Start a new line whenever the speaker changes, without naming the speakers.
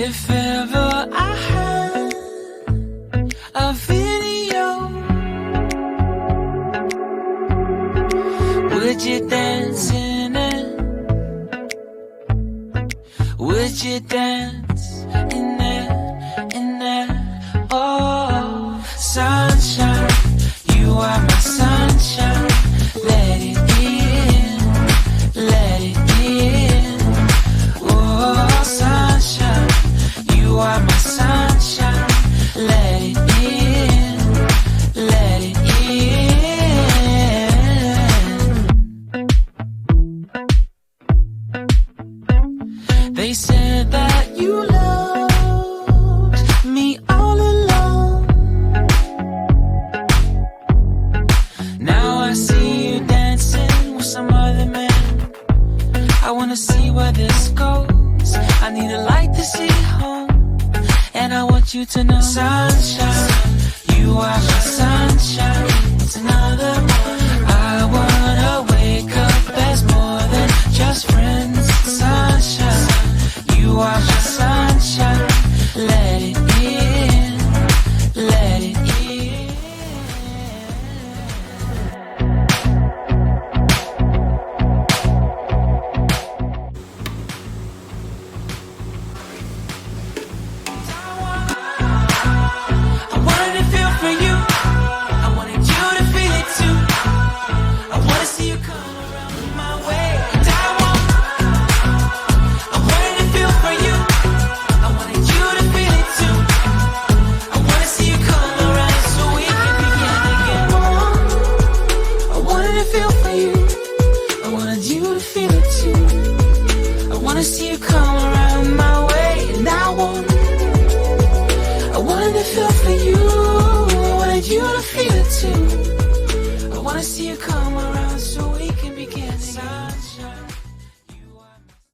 If ever I had a video, would you dance in it? Would you dance in it, in it? Oh, sunshine, you are my sunshine. Let it in, let it in. Oh, sunshine, you are my sunshine. Let it in, let it in. They said that you loved me all along. Now I see you dancing with some other man. I wanna see where this goes. I need a light to see home, and I want you to know, sunshine, you are my sunshine. It's another one. I wanna wake up as more than just friends. Sunshine, you are my sunshine. Let it in, let it in. I wanted to feel for you. I wanted you to feel it too. I wanna see you come around my way. And I wanted to feel for you. I wanted you to feel it too. I wanna see you come around so we can begin again. I wanted to feel for you. I wanted you to feel it too. I wanna see you come around my way. And I wanted to feel for you. I wanted you to feel it too. I wanna see you come around so we can begin again. Sunshine.